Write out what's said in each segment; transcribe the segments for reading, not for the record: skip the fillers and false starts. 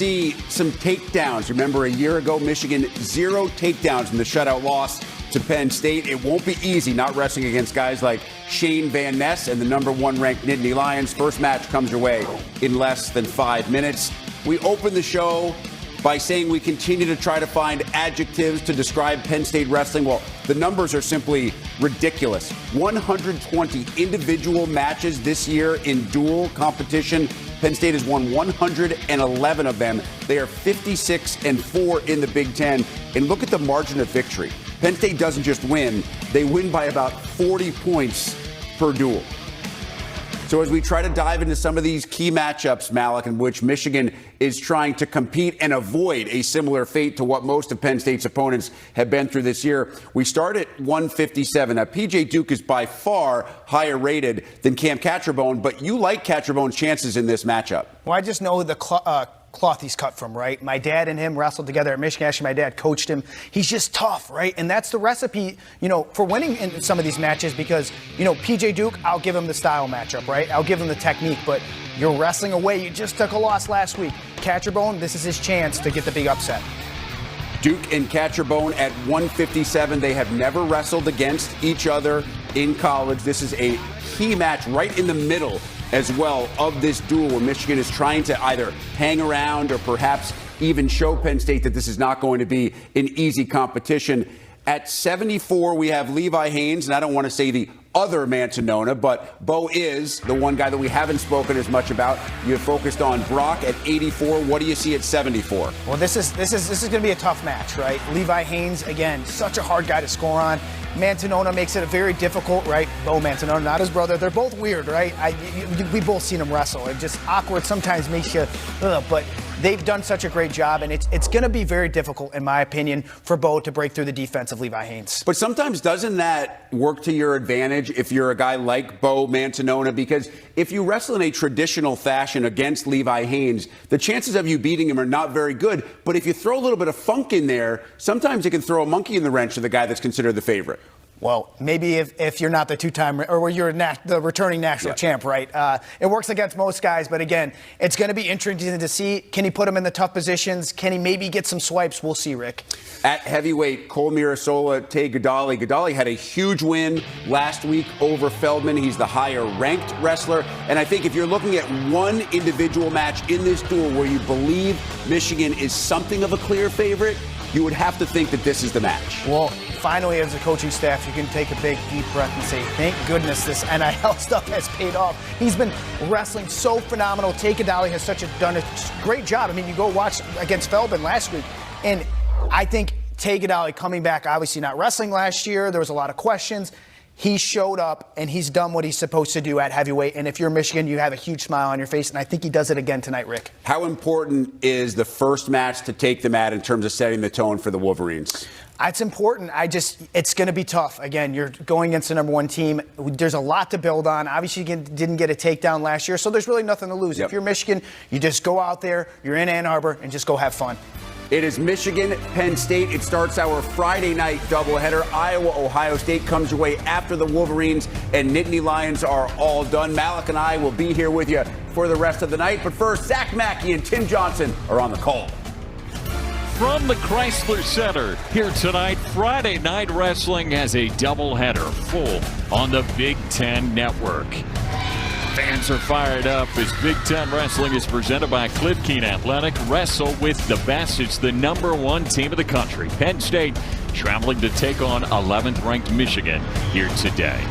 See some takedowns. Remember, a year ago, Michigan 0 takedowns in the shutout loss to Penn State. It won't be easy not wrestling against guys like Shane Van Ness and the number 1 ranked Nittany Lions. First match comes your way in less than 5 minutes. We open the show by saying we continue to try to find adjectives to describe Penn State wrestling. Well, the numbers are simply ridiculous. 120 individual matches this year in dual competition. Penn State has won 111 of them. They are 56-4 in the Big Ten. And look at the margin of victory. Penn State doesn't just win, they win by about 40 points per duel. So as we try to dive into some of these key matchups, Malik, in which Michigan is trying to compete and avoid a similar fate to what most of Penn State's opponents have been through this year, we start at 157. Now, P.J. Duke is by far higher rated than Cam Catcherbone, but you like Catcherbone's chances in this matchup. Well, I just know the cloth he's cut from, right? My dad and him wrestled together at Michigan. Actually, my dad coached him. He's just tough, right? And that's the recipe, for winning in some of these matches because, P.J. Duke, I'll give him the style matchup, right? I'll give him the technique, but you're wrestling away. You just took a loss last week. Catcherbone, this is his chance to get the big upset. Duke and Catcherbone at 157. They have never wrestled against each other in college. This is a key match right in the middle as well of this duel where Michigan is trying to either hang around or perhaps even show Penn State that this is not going to be an easy competition. At 74, we have Levi Haynes, and I don't want to say the other Mantanona, but Bo is the one guy that we haven't spoken as much about. You have focused on Brock at 84. What do you see at 74? Well, this is going to be a tough match, right? Levi Haynes, again, such a hard guy to score on. Mantanona makes it a very difficult, right? Bo Mantanona, not his brother. They're both weird, right? We both seen them wrestle. It just awkward sometimes makes you, but they've done such a great job, and it's going to be very difficult, in my opinion, for Bo to break through the defense of Levi Haynes. But sometimes doesn't that work to your advantage if you're a guy like Bo Mantanona? Because if you wrestle in a traditional fashion against Levi Haynes, the chances of you beating him are not very good. But if you throw a little bit of funk in there, sometimes it can throw a monkey in the wrench to the guy that's considered the favorite. Well, maybe if you're not the two-time or you're the returning national champ, right? It works against most guys, but again, it's going to be interesting to see. Can he put him in the tough positions? Can he maybe get some swipes? We'll see, Rick. At heavyweight, Cole Mirasola, Tay Gadali. Gadali had a huge win last week over Feldman. He's the higher-ranked wrestler. And I think if you're looking at one individual match in this duel where you believe Michigan is something of a clear favorite, you would have to think that this is the match. Well, finally, as a coaching staff, you can take a big, deep breath and say, thank goodness this NIL stuff has paid off. He's been wrestling so phenomenal. Tay Gadali has done a great job. I mean, you go watch against Feldman last week, and I think Tay Gadali coming back, obviously not wrestling last year. There was a lot of questions. He showed up, and he's done what he's supposed to do at heavyweight. And if you're Michigan, you have a huge smile on your face, and I think he does it again tonight, Rick. How important is the first match to take them at in terms of setting the tone for the Wolverines? It's important. It's going to be tough. Again, you're going against the number one team. There's a lot to build on. Obviously, you didn't get a takedown last year, so there's really nothing to lose. Yep. If you're Michigan, you just go out there, you're in Ann Arbor, and just go have fun. It is Michigan, Penn State. It starts our Friday night doubleheader. Iowa, Ohio State comes your way after the Wolverines and Nittany Lions are all done. Malik and I will be here with you for the rest of the night. But first, Zach Mackey and Tim Johnson are on the call. From the Chrysler Center, here tonight, Friday Night Wrestling has a doubleheader full on the Big Ten Network. Fans are fired up as Big Ten Wrestling is presented by Cliff Keen Athletic. Wrestle with the best. It's the number one team of the country. Penn State traveling to take on 11th ranked Michigan here today.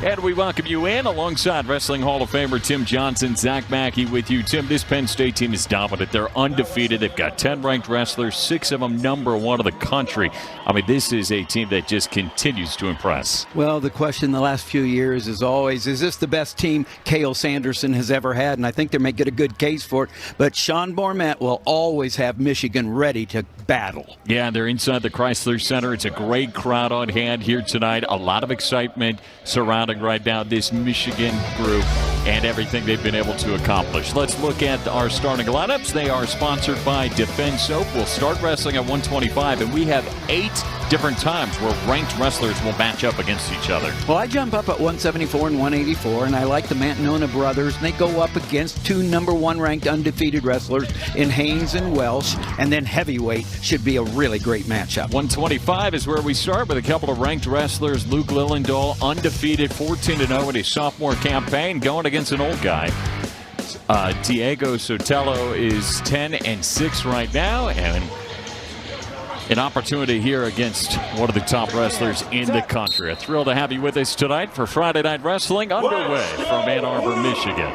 And we welcome you in alongside Wrestling Hall of Famer Tim Johnson, Zach Mackey with you. Tim, this Penn State team is dominant. They're undefeated. They've got 10 ranked wrestlers, 6 of them number one of the country. I mean, this is a team that just continues to impress. Well, the question the last few years is always, is this the best team Cale Sanderson has ever had? And I think they may get a good case for it. But Sean Bormet will always have Michigan ready to battle. Yeah, they're inside the Chrysler Center. It's a great crowd on hand here tonight. A lot of excitement surrounding right now this Michigan group and everything they've been able to accomplish. Let's look at our starting lineups. They are sponsored by Defense Soap. We'll start wrestling at 125, and we have 8 different times where ranked wrestlers will match up against each other. Well, I jump up at 174 and 184, and I like the Mantanona brothers, and they go up against two number one ranked undefeated wrestlers in Haynes and Welsh, and then heavyweight should be a really great matchup. 125 is where we start with a couple of ranked wrestlers. Luke Lilledahl, undefeated, 14-0 in his sophomore campaign, going against an old guy. Diego Sotelo is 10-6 right now, and an opportunity here against one of the top wrestlers in the country. A thrill to have you with us tonight for Friday Night Wrestling, underway from Ann Arbor, Michigan.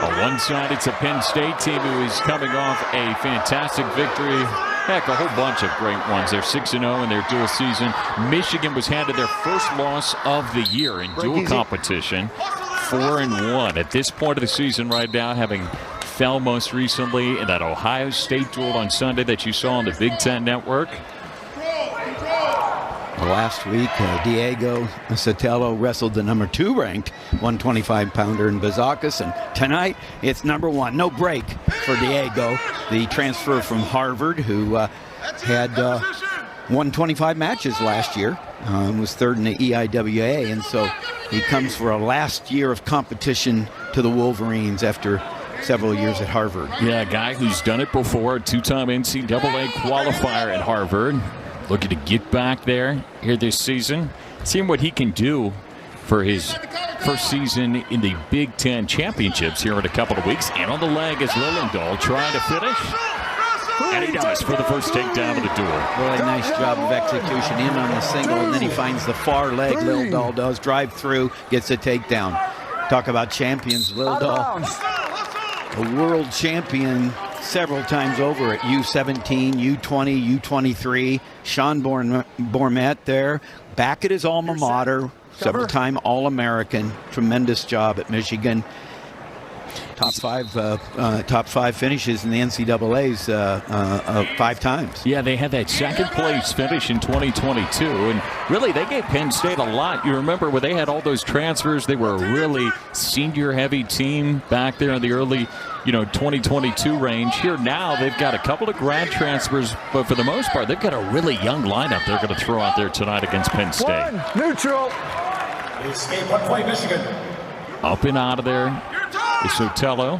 On one side, it's a Penn State team who is coming off a fantastic victory. Heck, a whole bunch of great ones. They're 6-0 in their dual season. Michigan was handed their first loss of the year in dual competition. 4-1 at this point of the season right now, having fell most recently in that Ohio State duel on Sunday that you saw on the Big Ten Network. Last week, Diego Sotelo wrestled the number 2 ranked 125-pounder in Bazakis, and tonight it's number 1. No break for Diego, the transfer from Harvard, who had 125 matches last year, was third in the EIWA, and so he comes for a last year of competition to the Wolverines after several years at Harvard. Yeah, a guy who's done it before, two-time NCAA qualifier at Harvard. Looking to get back there here this season. Seeing what he can do for his first season in the Big Ten Championships here in a couple of weeks. And on the leg is Lilledahl trying to finish. And he does for the first takedown of the duel. Really nice job of execution in on the single, and then he finds the far leg. Lilledahl does drive through, gets a takedown. Talk about champions. Lilledahl, a world champion several times over at U17, U20, U23. Sean Bormet there, back at his alma mater, several-time All-American. Tremendous job at Michigan. Top five finishes in the NCAA's 5 times. Yeah, they had that second place finish in 2022, and really they gave Penn State a lot. You remember when they had all those transfers, they were a really senior-heavy team back there in the early 2022 range. Here now they've got a couple of grad transfers, but for the most part they've got a really young lineup they're going to throw out there tonight against Penn State. Neutral. Escape play, Michigan. Up and out of there is Sotelo.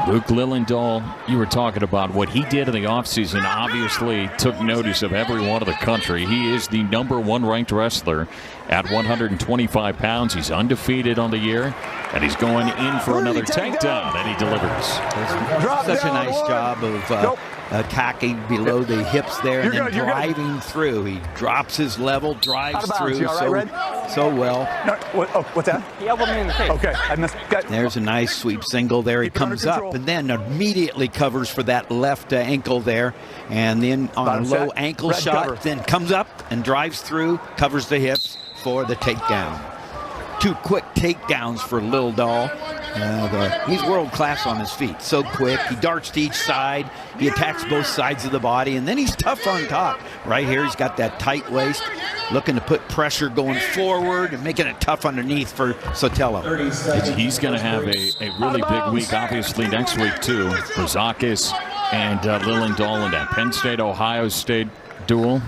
Luke Lilledahl, you were talking about what he did in the offseason, obviously took notice of everyone in the country. He is the number 1 ranked wrestler at 125 pounds. He's undefeated on the year, and he's going in for another takedown that he delivers. Such a nice job of attacking below the hips there and then driving through. He drops his level, drives through so well. No, what's that? He elbowed me in the face. Okay, I missed. There's a nice sweep single there. He comes up and then immediately covers for that left ankle there, and then on a low ankle shot, then comes up and drives through, covers the hips for the takedown. 2 quick takedowns for Lilledahl. He's world class on his feet. So quick. He darts to each side. He attacks both sides of the body, and then he's tough on top. Right here, he's got that tight waist, looking to put pressure going forward and making it tough underneath for Sotelo. He's going to have a really big week, obviously, next week, too. Bazakis and Lilledahl in that Penn State-Ohio State duel.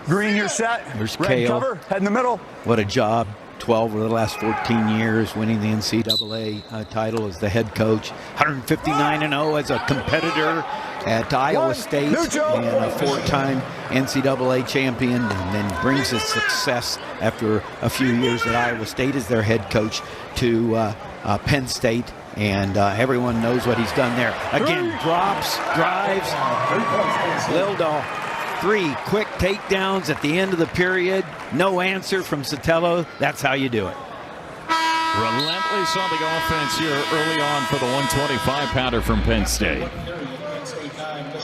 Green, you're set. There's Red Kale. cover, head in the middle. What a job. 12 of the last 14 years, winning the NCAA title as the head coach. 159-0 as a competitor at Iowa State, and a 4-time NCAA champion, and then brings his success after a few years at Iowa State as their head coach to Penn State. And everyone knows what he's done there. Again, drops, drives. Lilledahl, 3 quick takedowns at the end of the period. No answer from Sotelo. That's how you do it. Relentless on the offense here early on for the 125-pounder from Penn State.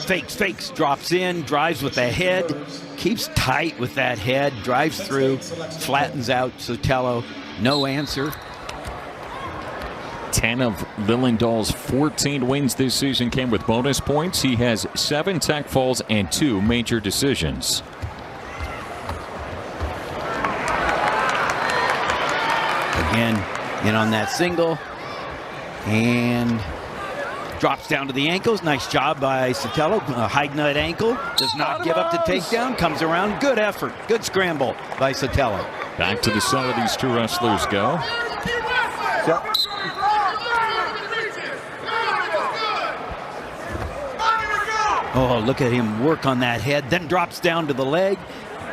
Fakes, drops in, drives with the head, keeps tight with that head, drives through, flattens out Sotelo. No answer. 10 of Lilledahl's 14 wins this season came with bonus points. He has 7 tech falls and 2 major decisions. Again, in on that single, and Drops down to the ankles. Nice job by Sotelo. Hiding that ankle. Does not give up the takedown. Comes around. Good effort. Good scramble by Sotelo. Back to the center these two wrestlers go. Yep. Oh, look at him work on that head. Then drops down to the leg.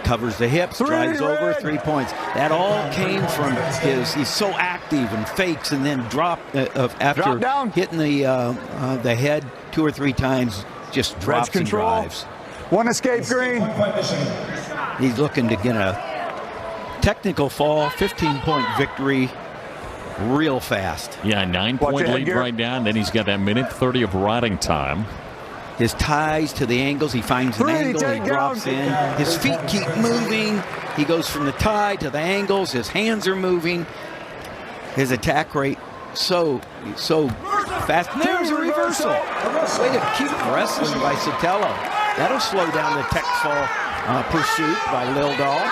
Covers the hips, drives over, 3 points. That all came from he's so active and fakes and then after hitting the head 2 or 3 times, just drops and drives. One escape, green. He's looking to get a technical fall, 15-point victory real fast. Yeah, 9-point lead right now, and then he's got that minute 30 of riding time. His ties to the angles. He finds an angle. He drops in. His feet keep moving. He goes from the tie to the angles. His hands are moving. His attack rate so fast. And there's a reversal. Way to keep wrestling by Sotelo. That'll slow down the tech fall pursuit by Lilledahl.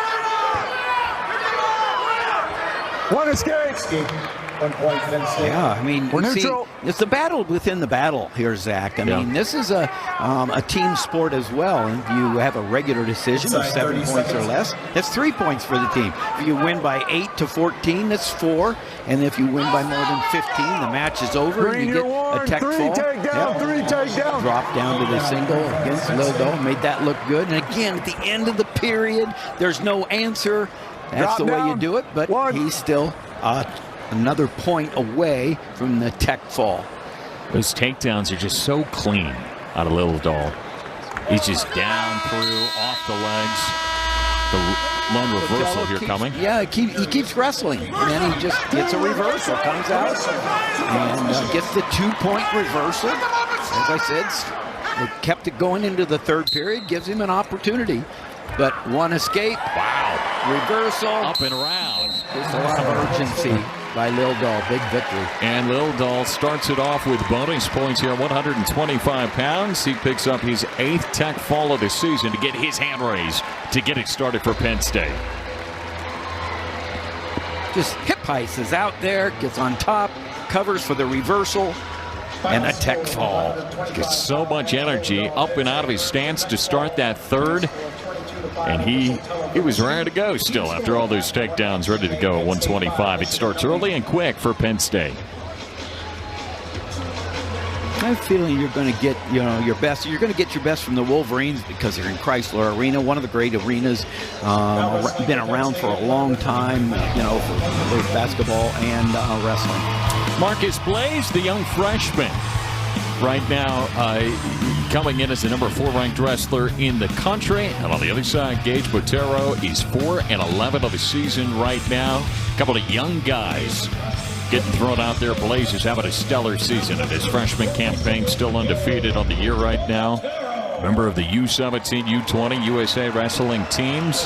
One escape. 1 point, Penn State. Yeah, I mean, it's the battle within the battle here, Zach. I mean, this is a team sport as well. If you have a regular decision of 7 points or less, that's 3 points for the team. If you win by 8 to 14, that's 4. And if you win by more than 15, the match is over. And you get a tech fall. 3 takedown. Drop down to the single against Lilledahl. Made that look good. And again, at the end of the period, there's no answer. That's the way you do it. But he's still another point away from the tech fall. Those takedowns are just so clean out of Lilledahl. He's just down through, off the legs. The lone reversal here coming. Yeah, he keeps wrestling. And then he just gets a reversal, comes out, and gets the 2-point reversal. As I said, they kept it going into the third period, gives him an opportunity. But one escape. Wow. Reversal. Up and around. There's a lot of urgency by Lilledahl. Big victory. And Lilledahl starts it off with bonus points here, 125 pounds. He picks up his 8th tech fall of the season to get his hand raised to get it started for Penn State. Just hip heist is out there, gets on top, covers for the reversal, and a tech fall. Gets so much energy up and out of his stance to start that third. And he was ready to go still after all those takedowns, ready to go at 125. It starts early and quick for Penn State. I have a feeling you're going to get, your best. You're going to get your best from the Wolverines because they're in Chrysler Arena, one of the great arenas. Been around for a long time, for both basketball and wrestling. Marcus Blaze, the young freshman, right now coming in as the number 4 ranked wrestler in the country. And on the other side, Gage Botero is 4-11 of the season right now. A couple of young guys getting thrown out there. Blaze is having a stellar season in his freshman campaign, still undefeated on the year right now. Member of the U17, U20, USA wrestling teams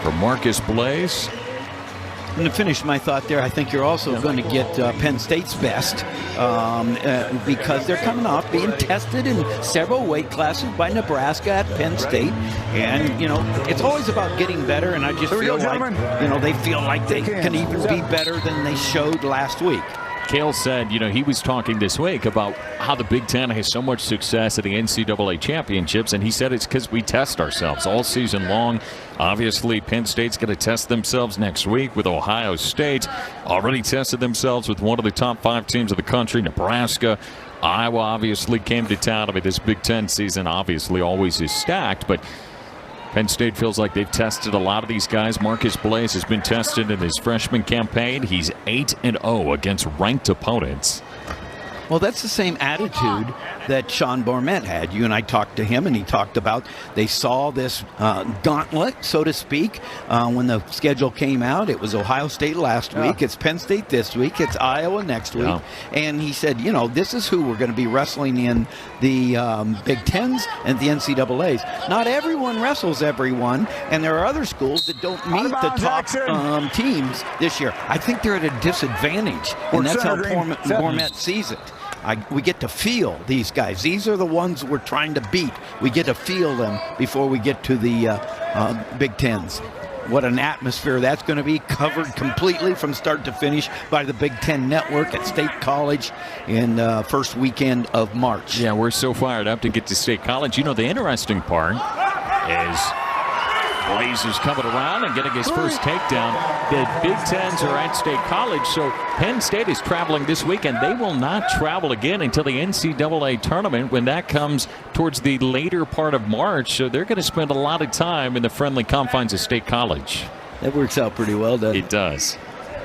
for Marcus Blaze. And to finish my thought there, I think you're also going to get Penn State's best because they're coming off being tested in several weight classes by Nebraska at Penn State. And, it's always about getting better, and I just feel like, they feel like they can even be better than they showed last week. Cale said, he was talking this week about how the Big Ten has so much success at the NCAA championships, and he said it's because we test ourselves all season long. Obviously, Penn State's going to test themselves next week with Ohio State. Already tested themselves with one of the top 5 teams of the country, Nebraska. Iowa obviously came to town. I mean, this Big Ten season obviously always is stacked, but Penn State feels like they've tested a lot of these guys. Marcus Blaze has been tested in his freshman campaign. He's 8-0 against ranked opponents. Well, that's the same attitude that Sean Bormet had. You and I talked to him, and he talked about they saw this gauntlet, so to speak, when the schedule came out. It was Ohio State last week. It's Penn State this week. It's Iowa next week. And he said, this is who we're going to be wrestling in the Big Tens and the NCAAs. Not everyone wrestles everyone, and there are other schools that don't meet the top teams this year. I think they're at a disadvantage, and that's how Bormet sees it. We get to feel these guys. These are the ones we're trying to beat. We get to feel them before we get to the Big Tens. what an atmosphere that's going to be, covered completely from start to finish by the Big Ten Network at State College in first weekend of March. Yeah, we're so fired up to get to State College. You know, the interesting part is Blaze is coming around and getting his first takedown. The Big Tens are at State College, so Penn State is traveling this weekend. They will not travel again until the NCAA tournament when that comes towards the later part of March. So they're going to spend a lot of time in the friendly confines of State College. That works out pretty well, doesn't it? It does.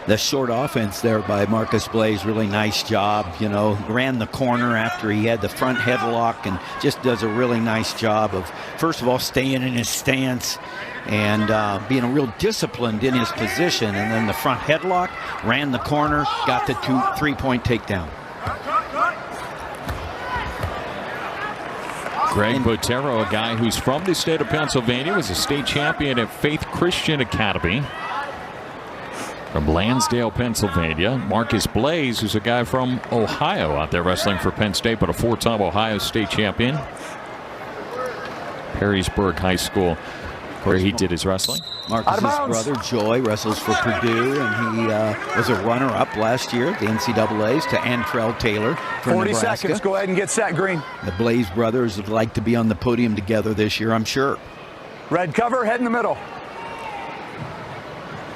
The short offense there by Marcus Blaze, really nice job. You know, ran the corner after he had the front headlock and just does a really nice job of, first of all, staying in his stance and being real disciplined in his position. And then the front headlock, ran the corner, got the 3-point takedown. Greg Botero, a guy who's from the state of Pennsylvania, was a state champion at Faith Christian Academy from Lansdale, Pennsylvania. Marcus Blaze, who's a guy from Ohio out there wrestling for Penn State, but a 4-time Ohio State champion. Perrysburg High School, where he did his wrestling. Marcus's brother, Joy, wrestles for Purdue, and he was a runner-up last year at the NCAAs to Antrell Taylor from 40 Nebraska. seconds. Go ahead and get set, Green. The Blaze brothers would like to be on the podium together this year, I'm sure. Red cover, head in the middle.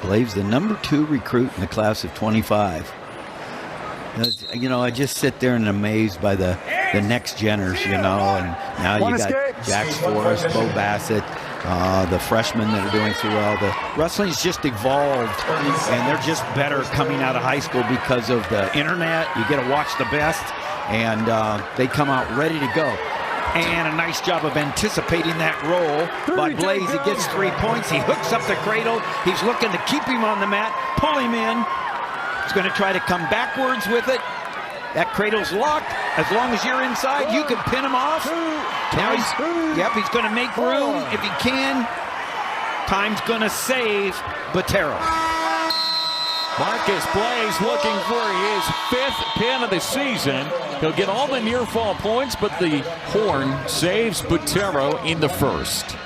Blaze, the number 2 recruit in the class of 25. You know, I just sit there and amazed by the next geners, you know, and now you got Jax Forrest, Bo Bassett, the freshmen that are doing so well. The wrestling's just evolved, and they're just better coming out of high school because of the internet. You get to watch the best, and they come out ready to go. And a nice job of anticipating that roll by Blaze. He gets 3 points. He hooks up the cradle. He's looking to keep him on the mat, pull him in. He's going to try to come backwards with it. That cradle's locked. As long as you're inside, you can pin him off. Now he's going to make room if he can. Time's going to save Botero. Marcus Blaze looking for his 5th pin of the season. He'll get all the near fall points, but the horn saves Botero in the first.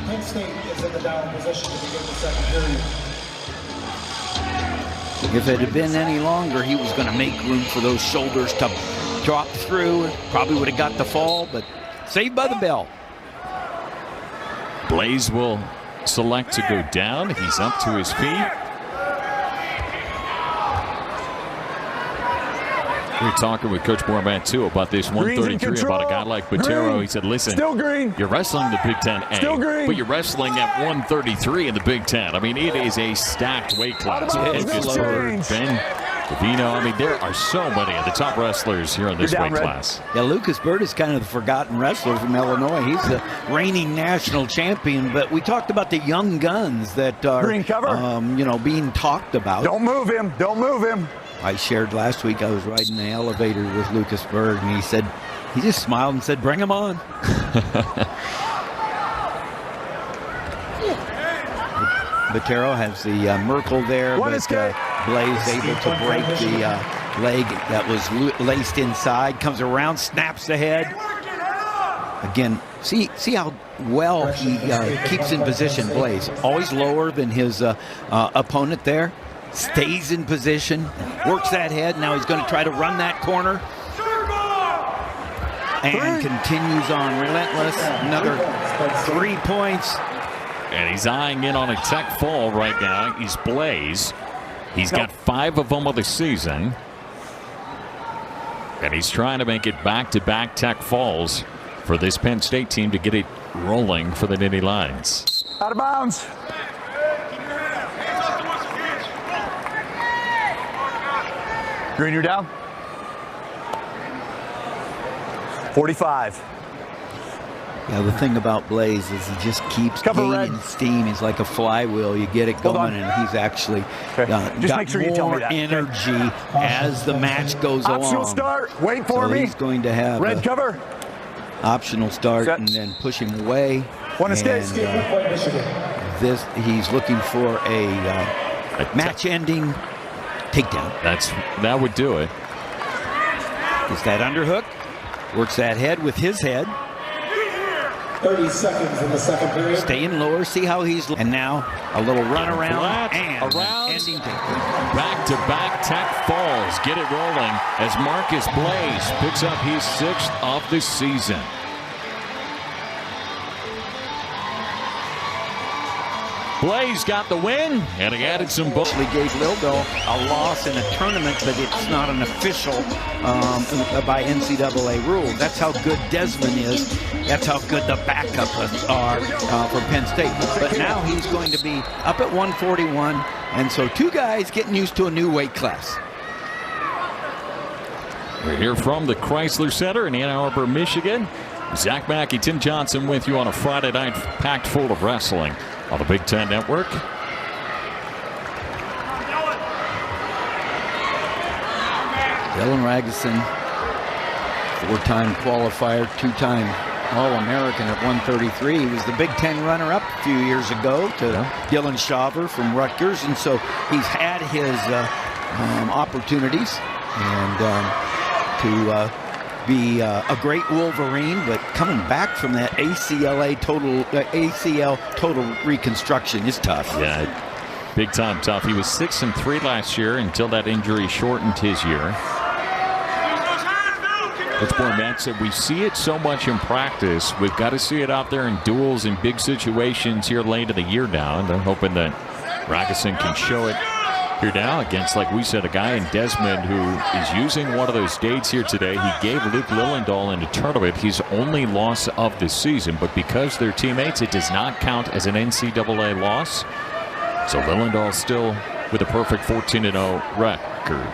Penn State is in the down position to begin the second period. If it had been any longer, he was going to make room for those shoulders to drop through. Probably would have got the fall, but saved by the bell. Blaze will select to go down. He's up to his feet. We were talking with Coach Mormat, too, about this 133, about a guy like Botero. He said, listen, you're wrestling the Big Ten A, but you're wrestling at 133 in the Big Ten. I mean, it is a stacked weight class. Lucas Bird, Ben Davino. I mean, there are so many of the top wrestlers here in this weight class. Yeah, Lucas Bird is kind of the forgotten wrestler from Illinois. He's the reigning national champion, but we talked about the young guns that are, you know, being talked about. Don't move him. Don't move him. I shared last week, I was riding the elevator with Lucas Bird, and he said, he just smiled and said, bring him on. Botero has the Merkel there, but Blaze able to break the leg that was laced inside, comes around, snaps the head. Again, see how well he keeps in position, Blaze. Always lower than his opponent there. Stays in position, works that head. Now he's going to try to run that corner. And continues on, relentless. Another 3 points. And he's eyeing in on a tech fall right now. He's Blaze. He's got 5 of them of the season. And he's trying to make it back-to-back tech falls for this Penn State team to get it rolling for the Nittany Lions. Out of bounds. Green, you're down. 45. Yeah, the thing about Blaze is he just keeps gaining steam. He's like a flywheel. You get it going, and he's actually got more energy as the match goes along. Optional start. Wait for me. He's going to have red cover. Optional start and then push him away. One escape. This he's looking for a match-ending takedown. That would do it. Gets that underhook. Works that head with his head. 30 seconds in the second period. Staying lower, see how he's... And now a little run around Flat, and around. ending Back-to-back tech falls. Get it rolling as Marcus Blaze picks up his 6th of the season. Blaze got the win, and he added some books. We gave Lilledahl a loss in a tournament, but it's not an official by NCAA rules. That's how good Desmond is. That's how good the backups are for Penn State. But now he's going to be up at 141, and so two guys getting used to a new weight class. We're here from the Chrysler Center in Ann Arbor, Michigan. Zach Mackey, Tim Johnson with you on a Friday night packed full of wrestling on the Big Ten Network. Dylan Ragusin, 4-time qualifier, 2-time All-American at 133. He was the Big Ten runner-up a few years ago to Dylan Shaver from Rutgers, and so he's had his opportunities and to be a great Wolverine, but coming back from that ACL total reconstruction is tough. Yeah, big time tough. He was 6-3 last year until that injury shortened his year. That's where Matt said we see it so much in practice. We've got to see it out there in duels and big situations here late in the year now, and they're hoping that Ragusin can show it here now against, like we said, a guy in Desmond who is using one of those dates here today. He gave Luke Lilledahl in the tournament his only loss of the season, but because they're teammates, it does not count as an NCAA loss. So Lilledahl still with a perfect 14-0 record.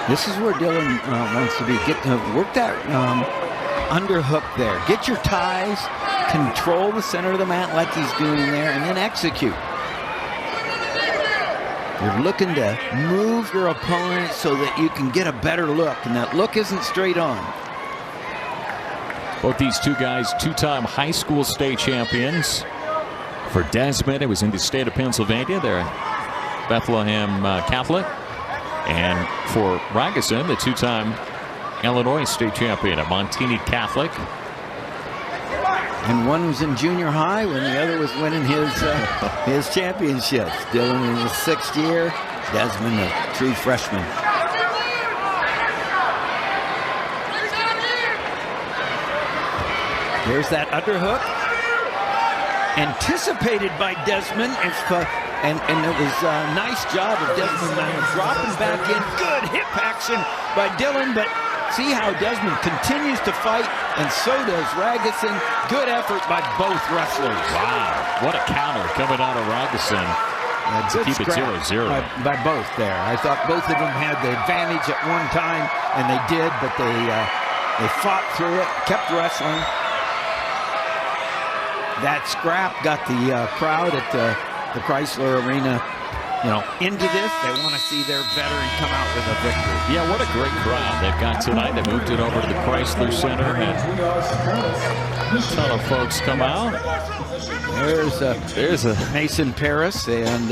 This is where Dylan wants to be. Work that underhook there. Get your ties, control the center of the mat like he's doing there, and then execute. You're looking to move your opponent so that you can get a better look, and that look isn't straight on. Both these two guys, two-time high school state champions. For Desmond, it was in the state of Pennsylvania. They're Bethlehem Catholic. And for Ragusin, the two-time Illinois state champion at Montini Catholic. And one was in junior high when the other was winning his championships. Dylan in his 6th year, Desmond a true freshman. There's that underhook. Anticipated by Desmond. And it was a nice job of Desmond dropping back in. Good hip action by Dylan, but see how Desmond continues to fight, and so does Ragusin. Good effort by both wrestlers. Wow, what a counter coming out of Ragusin to keep it 0-0. By both there. I thought both of them had the advantage at one time, and they did, but they fought through it, kept wrestling. That scrap got the crowd at the Chrysler Arena, into this. They want to see their veteran come out with a victory. Yeah, what a great crowd they've got tonight. They moved it over to the Chrysler Center, and a ton of folks come out. There's a Mason Paris and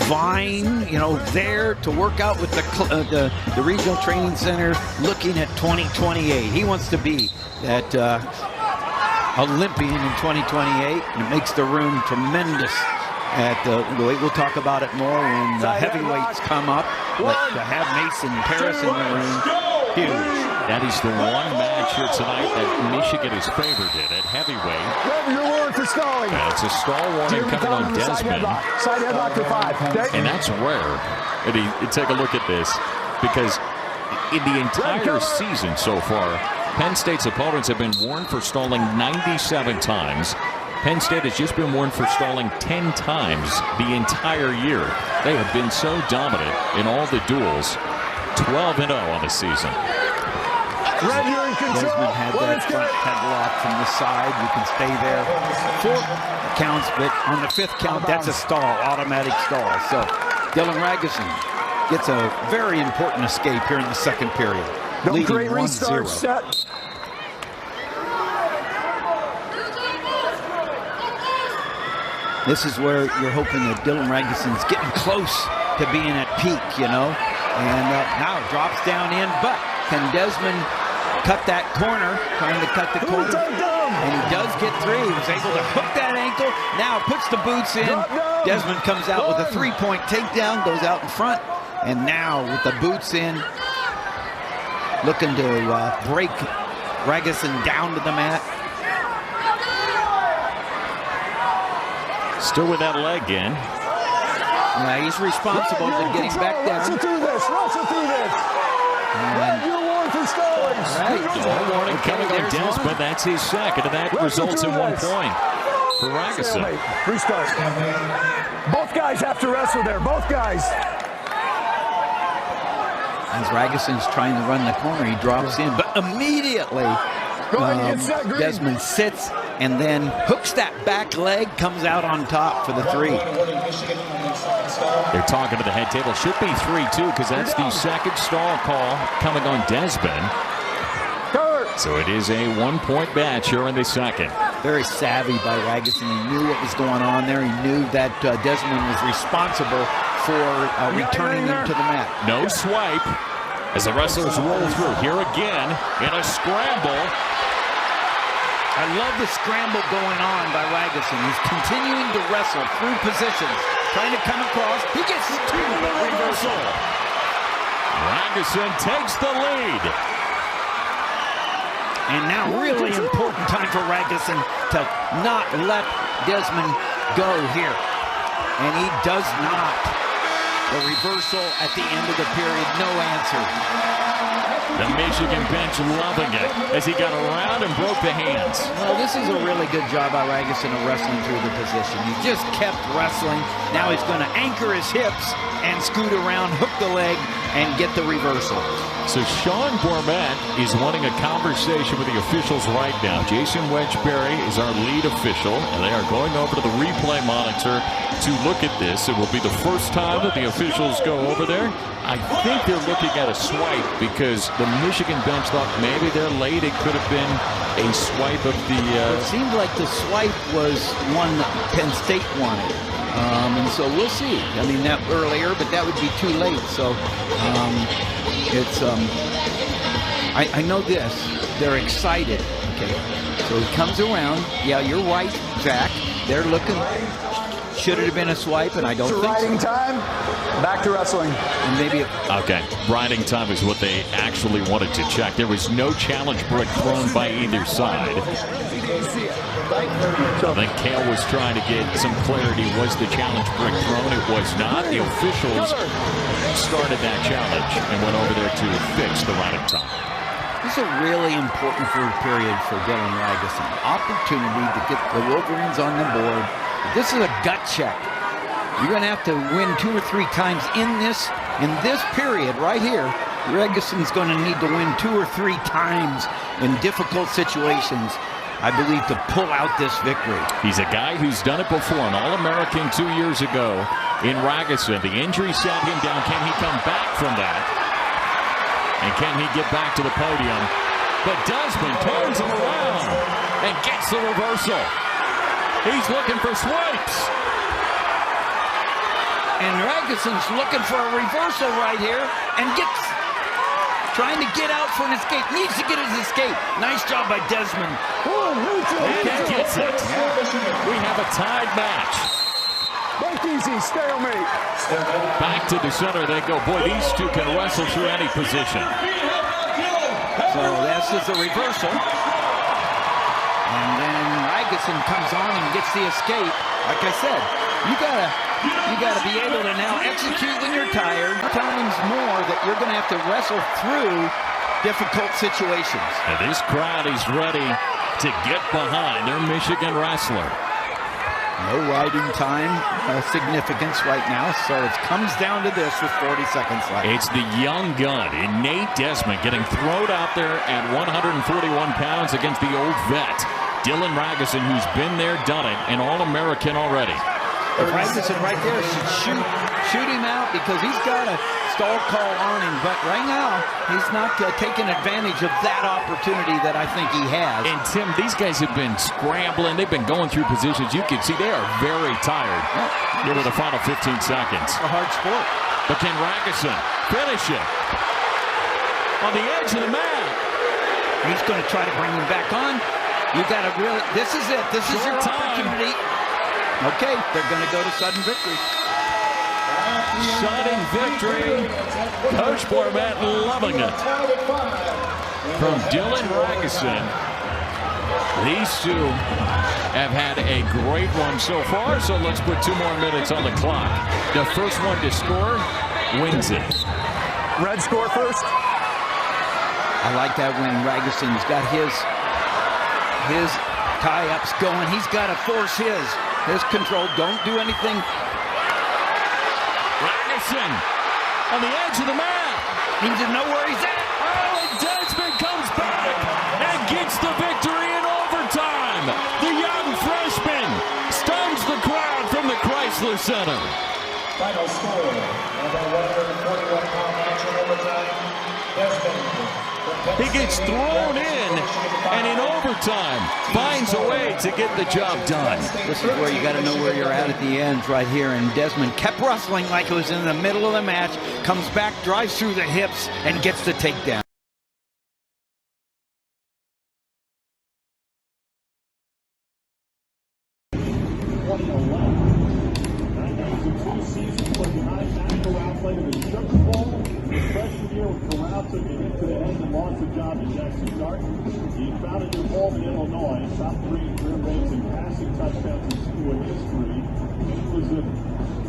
Vine, there to work out with the Regional Training Center, looking at 2028. He wants to be that Olympian in 2028, and it makes the room tremendous. We'll talk about it more when the heavyweights come up, but to have Mason Paris in the room, huge. That is the one match here tonight that Michigan is favored in at heavyweight. You're warned for stalling. And it's a stall warning coming on Desmond. Side headlock to 5. And that's rare. And take a look at this, because in the entire season so far, Penn State's opponents have been warned for stalling 97 times. Penn State has just been warned for stalling 10 times the entire year. They have been so dominant in all the duels. 12-0 on the season. Desmond had that front headlock from the side. You can stay there 4 counts, but on the 5th count, that's a stall, automatic stall. So Dylan Ragusin gets a very important escape here in the 2nd period. Don't leading create restart 1-0. set. this is where you're hoping that Dylan Ragusin's getting close to being at peak, you know. And now drops down in, but can Desmond cut that corner, trying to cut the corner? And he does get 3. He was able to hook that ankle. Now puts the boots in. Desmond comes out with a 3-point takedown, goes out in front. And now with the boots in, looking to break Ragusin down to the mat. Still with that leg in. Yeah, he's responsible for getting back down. Wrestle through this. Wrestle through this. You're warned for stalling. Right. No warning coming on Desmond. That's his second, and that results in 1 point for Ragusin. Restart. Both guys have to wrestle there. Both guys. As Ragusin's trying to run the corner, he drops in, but immediately Desmond sits and then hooks that back leg, comes out on top for the 3. They're talking to the head table. Should be 3-2 because that's the second stall call coming on Desmond. So it is a 1-point match here in the second. Very savvy by Ragusin. He knew what was going on there. He knew that Desmond was responsible for returning him to the mat. No swipe as the wrestlers roll through. Here again in a scramble. I love the scramble going on by Ragusin. He's continuing to wrestle through positions, trying to come across. He gets to the reversal. Ragusin takes the lead. And now really important time for Ragusin to not let Desmond go here. And he does not. The reversal at the end of the period, no answer. The Michigan bench loving it as he got around and broke the hands. Well, this is a really good job by Ragusin of wrestling through the position. He just kept wrestling. Now he's going to anchor his hips and scoot around, hook the leg, and get the reversal. So Sean Gourmet is wanting a conversation with the officials right now. Jason Wedgbury is our lead official, and they are going over to the replay monitor to look at this. It will be the first time that the officials go over there. I think they're looking at a swipe because the Michigan bench thought maybe they're late. It could have been a swipe of the... It seemed like the swipe was one that Penn State wanted. And so we'll see. I mean, that earlier, but that would be too late. So I know this. They're excited. Okay. So he comes around. Yeah, you're right, Zach. They're looking. Should it have been a swipe? And I don't think riding so. time. Back to wrestling. And maybe. Okay. Riding time is what they actually wanted to check. There was no challenge brick thrown by either side. I think Kale was trying to get some clarity. Was the challenge brick thrown? It was not. The officials started that challenge and went over there to fix the riding time. This is a really important third period for Dylan Ragusin. Opportunity to get the Wolverines on the board. This is a gut check. You're going to have to win 2 or 3 times in this period right here. Ragusin's going to need to win 2 or 3 times in difficult situations, I believe, to pull out this victory. He's a guy who's done it before, an All-American 2 years ago in Ragusin. The injury sat him down. Can he come back from that? And can he get back to the podium? But Desmond turns him around and gets the reversal. He's looking for swipes. And Ragusin's looking for a reversal right here and trying to get out for an escape. Needs to get his escape. Nice job by Desmond. And he gets it. We have a tied match. Both easy, stalemate. Back to the center they go. Boy, these two can wrestle through any position. So this is a reversal. And then Ragusin comes on and gets the escape. Like I said, you gotta be able to now execute when you're tired. Times more that you're gonna have to wrestle through difficult situations. And this crowd is ready to get behind their Michigan wrestler. No riding time significance right now, so it comes down to this with 40 seconds left. It's the young gun in Nate Desmond getting thrown out there at 141 pounds against the old vet, Dylan Ragusin, who's been there, done it, an All-American already. Ragusin right there should shoot him out because he's got a stall call on him. But right now, he's not taking advantage of that opportunity that I think he has. And Tim, these guys have been scrambling. They've been going through positions. You can see they are very tired. Here with the final 15 seconds. A hard sport. But can Ragusin finish it? On the edge of the mat. He's going to try to bring him back on. You got to really, this is it. This is your opportunity. Okay, they're going to go to sudden victory. Sudden victory. Coach Bormat loving it. From Dylan Ragusin. These two have had a great one so far, so let's put 2 more minutes on the clock. The first one to score wins it. Red score first. I like that when Ragusin's got his tie-ups going. He's got to force his control. Don't do anything. Ragusin on the edge of the mat. He doesn't know where he's at. Oh, and Desmond comes back and gets the victory in overtime. The young freshman stuns the crowd from the Chrysler Center. Final score, over 141-pound match in overtime. Desmond. He gets thrown in, and in overtime, finds a way to get the job done. This is where you got to know where you're at the end right here. And Desmond kept wrestling like it was in the middle of the match, comes back, drives through the hips, and gets the takedown. He founded his home in Illinois, top 3 career rates in passing touchdowns in school history. It was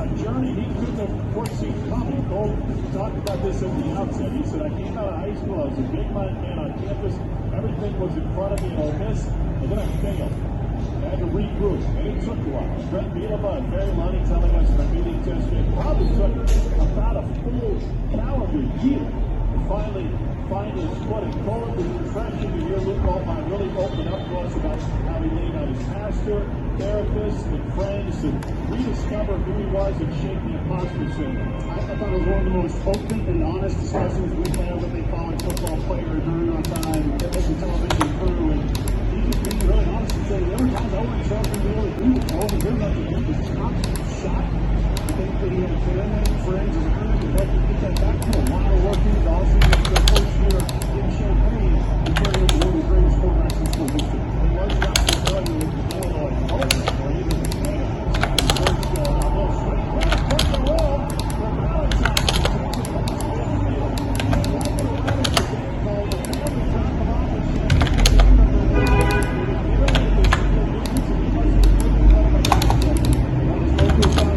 a journey he couldn't have foreseen coming. Cole talked about this at the outset. He said, I came out of high school, I was a big man on campus, everything was in front of me in Ole Miss, and then I failed. I had to regroup, and it took a while. Brett Bielema and Barry Lonnie telling us my meeting test it probably took about a full calendar year to finally find his footing. Cole was refreshing to hear Luke Altmaier really open up to us about how he leaned on his pastor, therapists, and friends to rediscover who he was and shake the imposter syndrome. I thought it was one of the most open and honest discussions we've had with a college football player during our time as a television crew. And he just being really honest and saying, there were times I wasn't sure if he really agree with Cole, and there's nothing he was constantly shocked. I think that he had family and friends as a group to help him get that back to a lot of working. Also, the first year in Champaign, he carried over one of the greatest quarterbacks in school history. He was not to tell you with Illinois culture, or even the man. First, almost straight back, took the roll from Valentine. Focus on